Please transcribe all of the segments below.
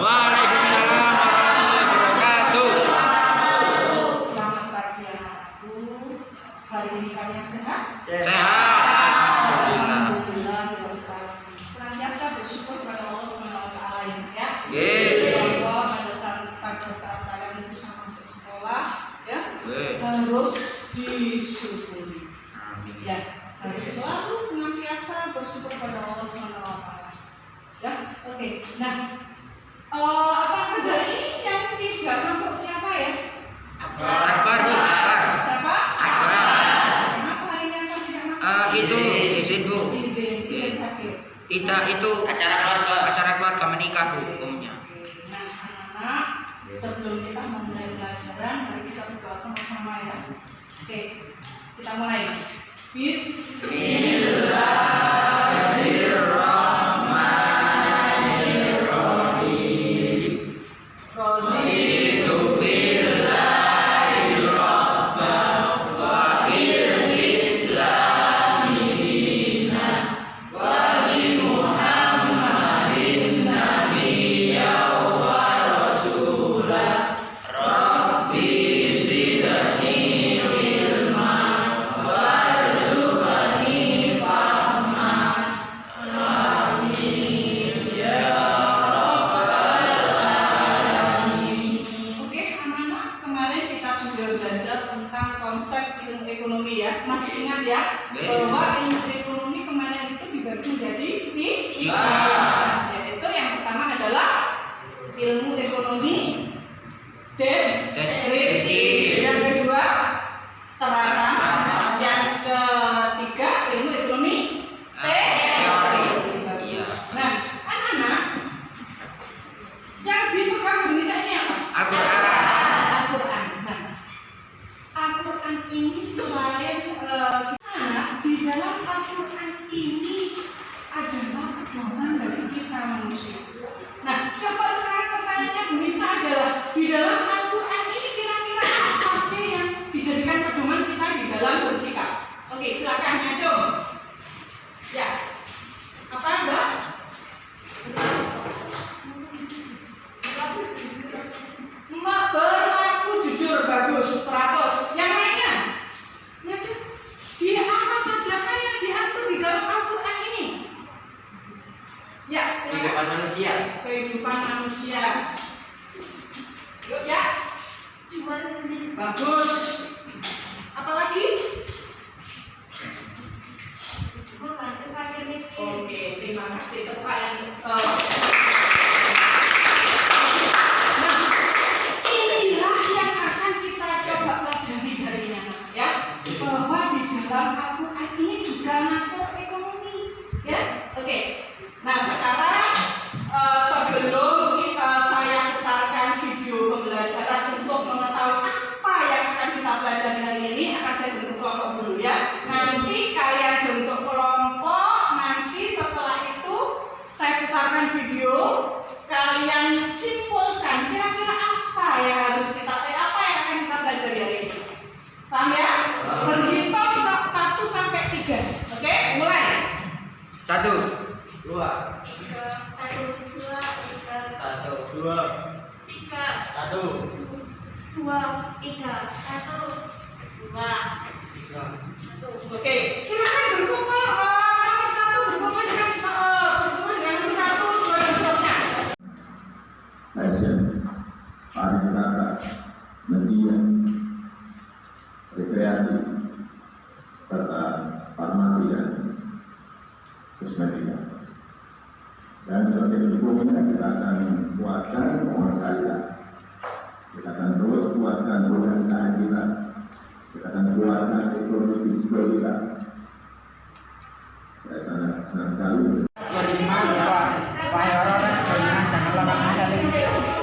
Waalaikumsalam warahmatullahi wabarakatuh. Selamat pagi anakku. Hari ini kalian sehat? Sehat. Alhamdulillah. Senantiasa bersyukur kepada Allah SWT ya. Bahwa pada saat kalian bisa masuk sekolah ya harus disyukuri. Ya, harus selalu senantiasa bersyukur pada Allah SWT. Ya, oke. Nah, apa dari ini yang tidak masuk siapa ya? Akbar. Siapa? Akbar. Kenapa hari ini Akbar tidak masuk? Itu izin Bu. Izin sakit. Kita itu acara keluarga menikah Bu hukumnya. Nah, anak-anak, sebelum kita memulai pelajaran, mari kita berdoa sama-sama ya. Oke, kita mulai. Bismillahirrahmanirrahim. Raditu billahi rabban wa bil islami dinan wa bi Muhammadin nabiyyan wa rasulah. Rabbi zidni ilman warzuqni fahman. Amin ya rabbal alamin. Oke, anak-anak, kemarin kita sudah belajar tentang konsep ilmu ekonomi ya. Masih ingat ya bahwa ilmu ekonomi kemarin itu dibagi menjadi tiga. Yaitu yang pertama adalah ilmu ekonomi deskriptif, yang kedua terangkan, yang ketiga ilmu ekonomi teori. Bagus. Nah, anak-anak, yang dipegang Indonesia ini apa? Al-Quran. Nah, Al-Quran ini selain anak, di dalam Al-Quran ini adalah pedoman bagi kita manusia. Nah, coba sekarang pertanyaannya bisa adalah di dalam Al-Quran ini kira-kira apa sih yang dijadikan pedoman kita di dalam bersikap? Oke, silakan Najwa. Ya, apa Mbak? Mbak berlaku jujur, bagus, 100. Yang lainnya? Najwa, dia apa saja yang diatur di dalam Al-Quran ini? Ya, silakan. Kehidupan manusia. Yuk ya. Bagus. Apalagi? Oke, terima kasih Pak yang nah, inilah yang akan kita coba pelajari hari ini ya, bahwa di dalam Al-Quran ini juga ngatur ekonomi ya. Oke. Nah, sekarang sebelum saya putarkan video pembelajaran untuk mengetahui apa yang akan kita pelajari hari ini, akan saya bentuk kelompok dulu ya. Nanti kalian bentuk kelompok, nanti setelah itu saya putarkan video, kalian simpulkan kira-kira apa yang harus kita apa yang akan kita pelajari hari ini. Paham ya? Berhitung 1 sampai 3. Oke, mulai. 1 2 Oke, silakan berkumpul. Nomor 1 berkumpul dengan nomor 1, 2 dan seterusnya. Fashion, pariwisata, media, rekreasi, serta farmasi dan kosmetika. Dan sebagai dukungan kita akan kuatkan penguasa kita. Kita akan terus kuatkan umkm kita. Kita akan kuatkan ekonomi digital kita. Saya sangat senang sekali. Beriman bahwa wahai orang-orang beriman, janganlah kamu saling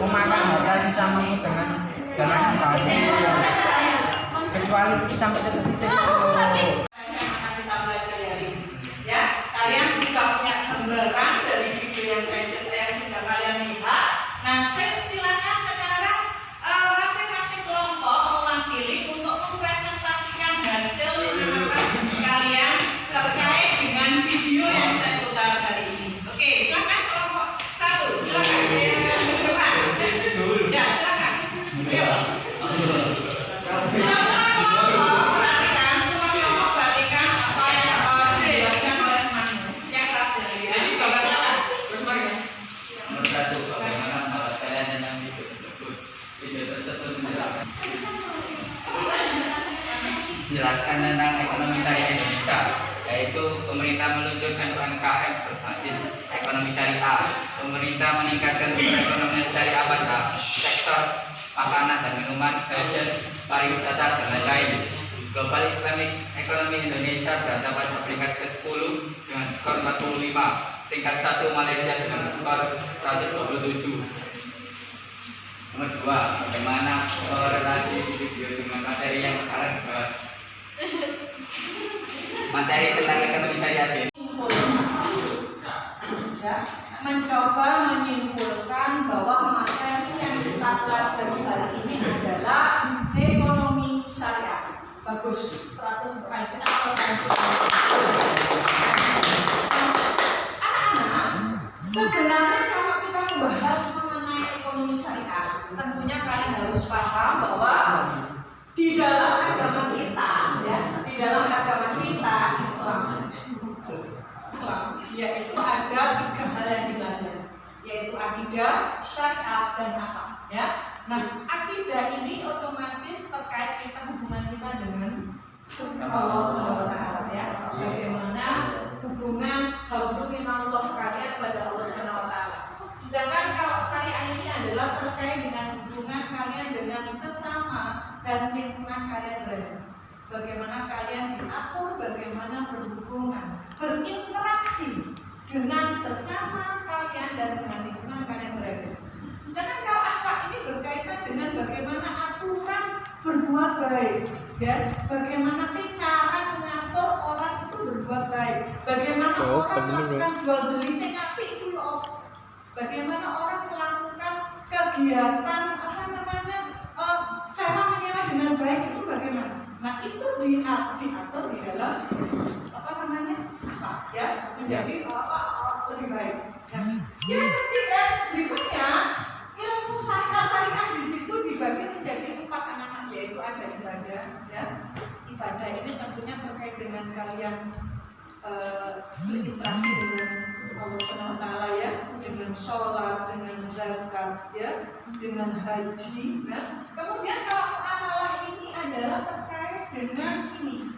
memakan harta sesamamu dengan jalan yang baik, kecuali sampai titik-titik itu. Akan kita pelajari hari ini. Ya, kalian sudah punya gambaran dari video yang saya ceritakan yang sudah kalian lihat. Nah, silakan sekarang masing-masing kelompok mewakili untuk mempresentasikan hasil pengamatan kalian terkait dengan video yang saya putar hari ini. Oke, silakan kelompok 1, silakan. menurut Tajuk bagaimana menurut kalian tentang video tersebut? Video tersebut menjelaskan tentang ekonomi syariah Indonesia, yaitu pemerintah meluncurkan UMKM berbasis ekonomi syariah. Pemerintah meningkatkan perekonomian syariah pada sektor makanan dan minuman, fashion, pariwisata, dan lain-lain. Global Islamic Economy Indonesia berada pada peringkat ke-10 dengan skor 45, peringkat 1 Malaysia dengan skor 127. Nomor 2, bagaimana korelasi video dengan materi yang akan dibahas? Materi tentang ekonomi syariah ini. Ya, mencoba menyimpulkan bahwa materi yang kita pelajari hari ini adalah ekonomi syariah. Bagus, 100 kali kita anak-anak, sebenarnya kalau kita membahas mengenai ekonomi syariah, tentunya kalian harus paham bahwa di dalam agama kita, ya, di dalam agama kita Islam, yaitu ada 3 hal yang dipelajari, yaitu akidah, syariat, dan akal. Ya, nah akidah ini otomatis terkait kita hubungan kita dengan Allah Subhanahu Wa Taala. Ya, bagaimana hubungan hablumminallah kalian kepada Allah Subhanahu Wa Taala. Sedangkan kalau syariat ini adalah terkait dengan hubungan kalian dengan sesama dan lingkungan kalian berada. Bagaimana kalian diatur, bagaimana berhubungan, berinteraksi dengan sesama kalian dan dengan lingkungan kalian berada. Sedangkan kalau akhlak ini berkaitan dengan bagaimana aturan berbuat baik, ya, bagaimana sih cara mengatur orang itu berbuat baik, bagaimana orang melakukan jual beli sing apik itu loh, bagaimana orang melakukan kegiatan sewa menyewa dengan baik itu bagaimana. Nah itu diatur di dalam ya, menjadi lebih baik. Yang ketiga berikutnya, ilmu syariah di situ dibagi menjadi 4 anak-anak, yaitu ada ibadah. Ya, ibadah ini tentunya terkait dengan kalian berinteraksi dengan Allah Subhanahu Wa Taala, ya, dengan sholat, dengan zakat, ya, dengan haji. Nah, kemudian kalau amalah ini adalah terkait dengan ini.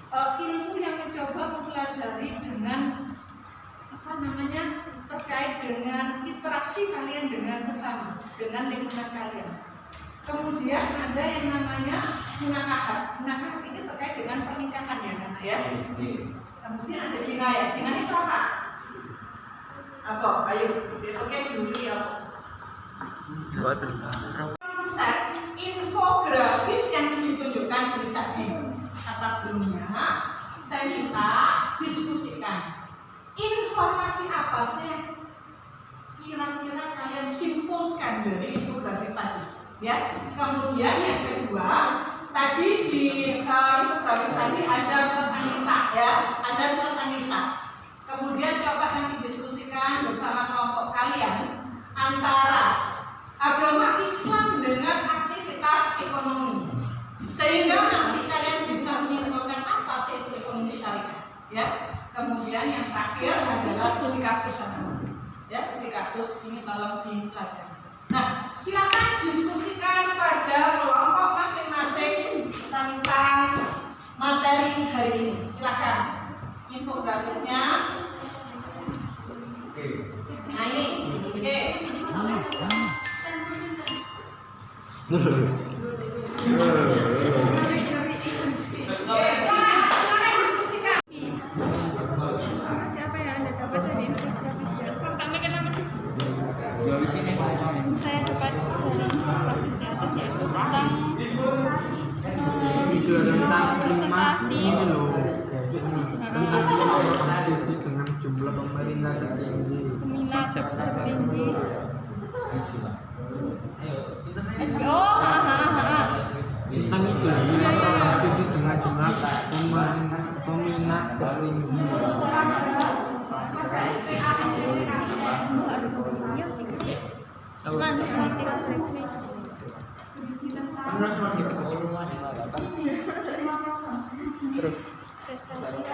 Ilmu yang mencoba mempelajari dengan terkait dengan interaksi kalian dengan sesama, dengan lingkungan kalian. Kemudian ada yang namanya munakahat. Munakahat ini terkait dengan pernikahan, ya, kan, ya. Kemudian ada jinayah. Jinayah itu apa? Apa? Ayo, besoknya Juli apa? Konsep infografis yang ditunjukkan bisa di atas sebelumnya, saya minta diskusikan informasi apa sih yang kira-kira kalian simpulkan dari infografis tadi, ya. Kemudian yang kedua, tadi di infografis tadi ada surat An-Nisa, ya, ada surat An-Nisa. Kemudian coba nanti diskusikan bersama kelompok kalian antara agama Islam dengan aktivitas ekonomi, sehingga nanti kalian bisa menyimpulkan apa sih itu ekonomi syariah, ya. Kemudian yang terakhir adalah studi kasus, ya, studi kasus ini tolong dipelajari. Nah, silakan diskusikan pada kelompok masing-masing tentang materi hari ini. Silakan infografisnya. Nah ini, oke. Silakan diskusikan. Siapa yang Anda dapat dari infografisnya? Pertama kenapa sih? Saya dapat dari infografisnya atas, yaitu tentang itu ada tentang presentasi ini loh, dengan jumlah pemerintah tertinggi, peminat tertinggi. tentang itu studi dengan jumlah peminat tertinggi. Seleksi. Terus Prestasi.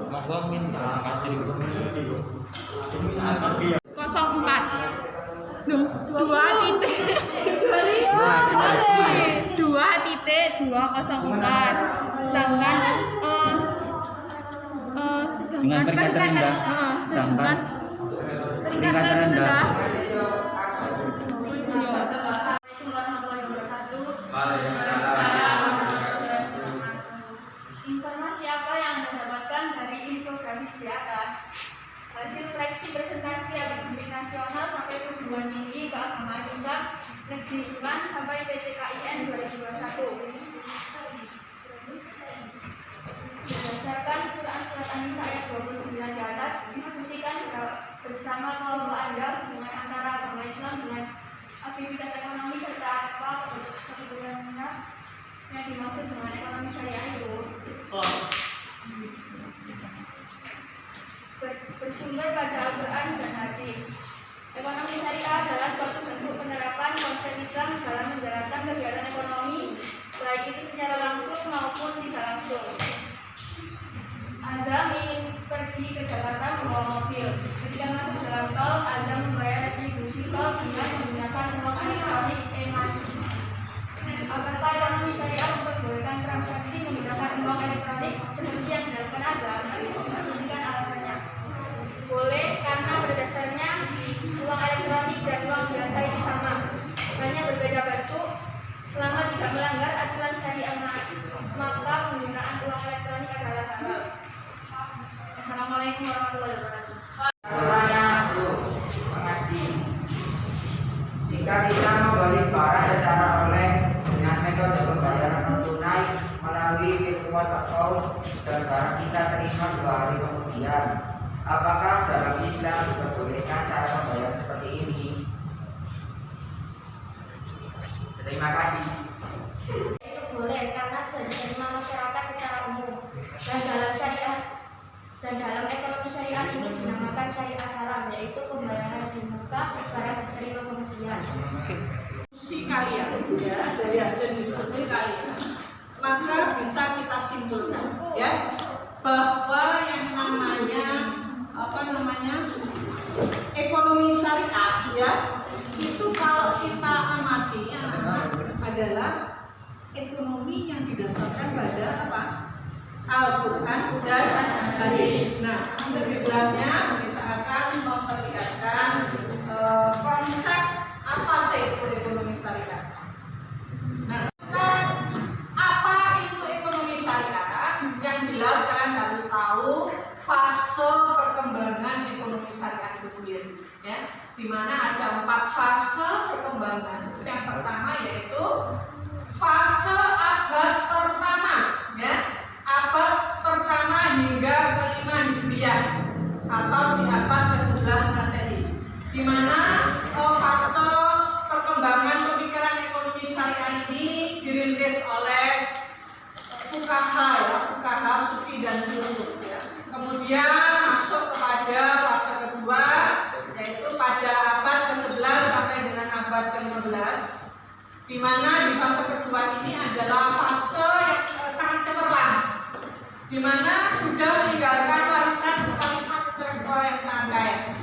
Monggo minta kasih 04 2,204. Sedangkan Dengan peringkat terendah. sedangkan peringkat terendah. Assalamualaikum warahmatullahi wabarakatuh. Informasi apa yang Anda dapatkan dari infografis di atas? Hasil seleksi presentasi akademik nasional sampai perguruan tinggi keagamaan Islam Negeri Seman sampai PTKIN 2021. Berdasarkan surat An-Nisa ayat 29 di atas, diskusikan bersama kelompok Anda hubungan antara agama Islam dengan aktivitas ekonomi serta apa kebutuhannya yang dimaksud dengan ekonomi syariah itu. Bersumber pada Al-Quran dan hadis. Ekonomi syariah adalah suatu bentuk penerapan konsep Islam dalam menjalankan kegiatan ekonomi, baik itu secara langsung maupun tidak langsung. Azam ingin pergi ke Jakarta membawa mobil. Ketika masuk jalan tol, Azam membayar retribusi tol dengan menggunakan uang elektronik e-money. Apakah ekonomi syariah memperbolehkan transaksi menggunakan uang elektronik seperti yang dilakukan Azam? Perhatikan alasannya. Boleh, karena pada dasarnya uang elektronik dan uang biasa itu sama, hanya berbeda bentuk. Selama tidak melanggar aturan syariah, maka penggunaan uang elektronik adalah halal. Assalamualaikum warahmatullahi wabarakatuh. Pertanyaan pengaji. Jika kita membeli barang secara online dengan metode pembayaran non tunai melalui virtual account dan barang kita terima 2 hari kemudian, apakah dalam Islam diperbolehkan cara membayar seperti ini? Terima kasih. Itu boleh karena sudah diterima masyarakat secara umum dan dalam ekonomi syariah ini dinamakan syariah salam, yaitu pembayaran di muka barang diterima kemudian. Diskusi kalian ya, dari hasil diskusi kalian, maka bisa kita simpulkan ya bahwa yang namanya ekonomi syariah ya, itu kalau kita amati adalah ekonomi yang didasarkan pada apa? Al-Quran dan hadis. Nah, lebih jelasnya misalkan memperlihatkan konsep apa sih itu ekonomi syariah. Nah, apa itu ekonomi syariah? Yang jelas kalian harus tahu fase perkembangan ekonomi syariah itu sendiri, ya. Di mana ada 4 fase perkembangan. Yang pertama yaitu fase abad pertama, ya. Abad pertama hingga ke-5 Hijriah atau di abad ke-11 Masehi, di mana fase perkembangan pemikiran ekonomi syariah ini dirintis oleh fuqaha sufi dan filsuf ya. Kemudian masuk kepada fase kedua, yaitu pada abad ke-11 sampai dengan abad ke-15, di mana di fase kedua ini adalah fase yang sangat cemerlang, di mana sudah meninggalkan warisan intelektual yang sangat kaya.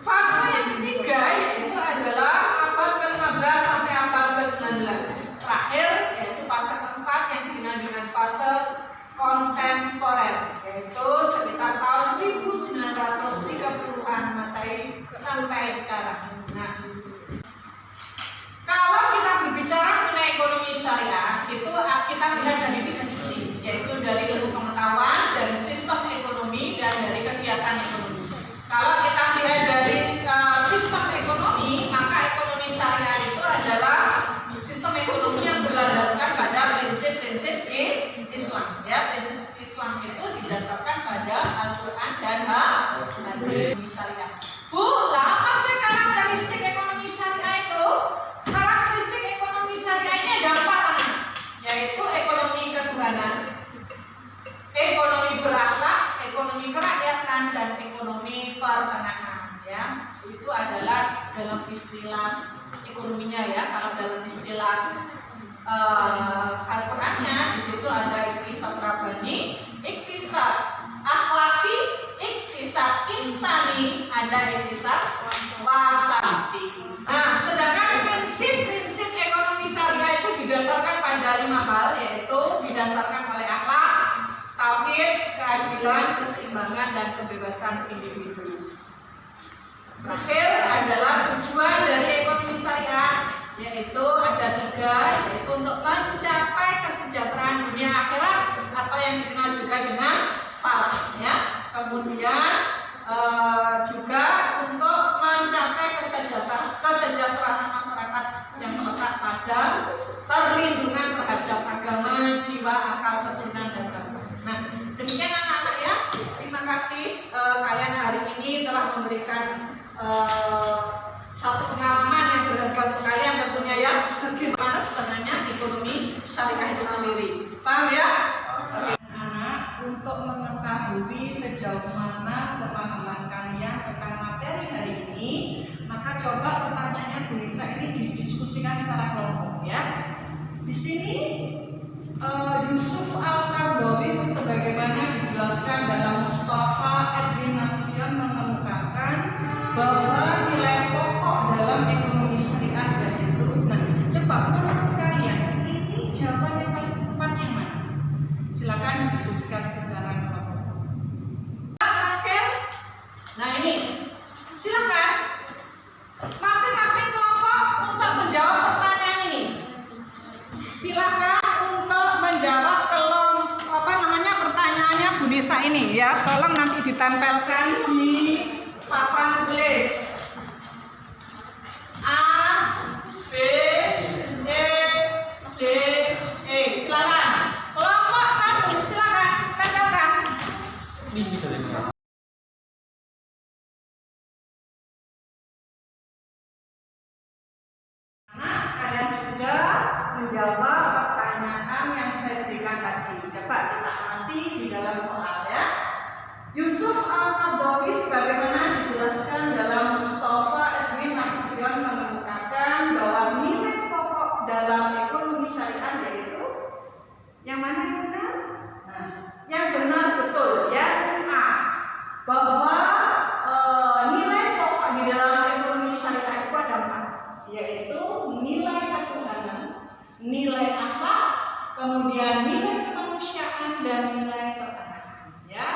Fase yang ketiga yaitu adalah abad ke-15 sampai abad ke-19. Terakhir yaitu fase keempat yang dikenal dengan fase kontemporer, yaitu sekitar tahun 1930-an Masehi sampai sekarang. Nah, kalau kita berbicara mengenai ekonomi syariah, itu kita lihat dari 3 sisi, yaitu dari ilmu pengetahuan, dari sistem ekonomi, dan dari kegiatan ekonomi. Kalau kita lihat dari sistem ekonomi, maka ekonomi syariah itu adalah sistem ekonomi yang berlandaskan pada prinsip-prinsip Islam. Ya, prinsip Islam itu didasarkan pada Al-Quran dan hadis syariah. Bu, apa sih karakteristik ekonomi syariah itu? Karakteristik ekonomi syariah ini ada 4, yaitu ekonomi ketuhanan, ekonomi berakhlak, ekonomi kerakyatan, dan ekonomi pertengahan. Ya, itu adalah dalam istilah ekonominya ya. Kalau dalam istilah Al-Qurannya, di situ ada iktisad rabbani, iktisad akhlaki, iktisad insani, ada iktisad wasati. Nah, sedangkan prinsip-prinsip ekonomi syariah itu didasarkan pada 5 hal, yaitu didasarkan oleh akhlak, tauhid, keadilan, keseimbangan, dan kebebasan individu. Terakhir adalah tujuan dari ekonomi syariah, yaitu ada 3, yaitu untuk mencapai kesejahteraan dunia akhirat atau yang dikenal juga dengan falah, ya. Kemudian juga untuk mencapai kesejahteraan masyarakat yang terletak pada perlindungan terhadap agama, jiwa, akal, keturunan, dan harta. Nah, demikian anak-anak ya. Terima kasih kalian hari ini telah memberikan satu pengalaman yang berharga untuk kalian tentunya ya, bagaimana sebenarnya ekonomi syariah itu sendiri. Paham ya? Oke. Anak, untuk mengetahui sejauh mana pemahaman kalian tentang materi hari ini, maka coba pertanyaannya Bu Nisa ini didiskusikan secara kelompok ya. Di sini Yusuf Al-Qaradawi sebagaimana dijelaskan dalam Mustafa Edwin Nasution mengemukakan bahwa nilai pokok dalam ekonomi syariah yaitu, nah coba menurut kalian ini jawaban yang paling tepat yang mana? Silakan diskusikan secara kelompok. Terakhir, nah ini silakan masing-masing kelompok untuk menjawab pertanyaan ini. Silakan untuk menjawab pertanyaannya Bu Nisa ini ya. Tolong nanti ditempelkan di papan tulis. A, B, C, D, E. Silakan. Kelompok 1 silakan tempelkan. Nah, kalian sudah menjawab pertanyaan yang saya berikan tadi. Coba kita amati di dalam soal ya. Yusuf Al-Qaradawi sebagaimana dijelaskan dalam Mustafa Edwin Nasution mengemukakan bahwa nilai pokok dalam ekonomi syariah yaitu yang mana yang benar? Nah, yang benar betul ya A, bahwa nilai pokok di dalam ekonomi syariah itu ada 4, yaitu nilai ketuhanan, nilai akhlak, kemudian nilai kemanusiaan, dan nilai pertanahan ya.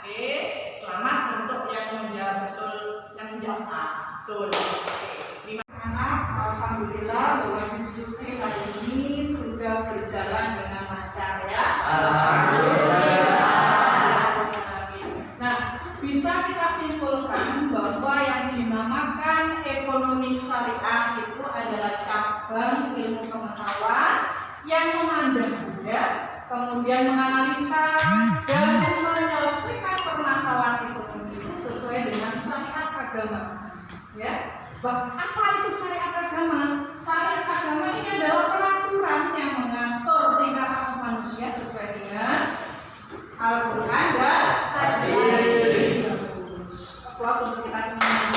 Oke, selamat untuk yang menjawab betul, yang menjawab A. Betul. Terima kasih. Alhamdulillah bahwa diskusi hari ini sudah berjalan dengan lancar ya. Alhamdulillah. Nah, bisa kita simpulkan bahwa yang dinamakan ekonomi syariah itu adalah cabang ilmu pengetahuan yang memandang ya, kemudian menganalisa dan menyelesaikan permasalahan ekonomi itu sesuai dengan syariat agama ya. Apa itu syariat agama? Syariat agama ini adalah peraturan yang mengatur tingkah laku manusia sesuai dengan Al-Quran dan hadis. Aplaus untuk kita semua.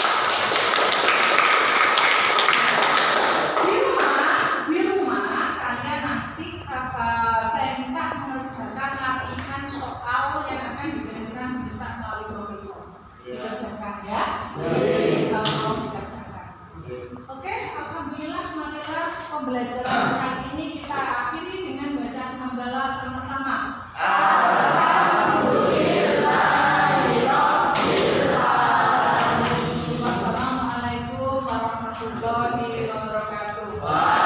Di rumah kalian nanti saya minta mengerjakan latihan soal yang akan diberikan bisa melalui Google. Dikerjakan ya. Tolong dikerjakan. Oke, alhamdulillah marilah pembelajaran kali ini kita akhiri dengan bacaan hamdalah sama-sama. Wassalamualaikum warahmatullahi wabarakatuh.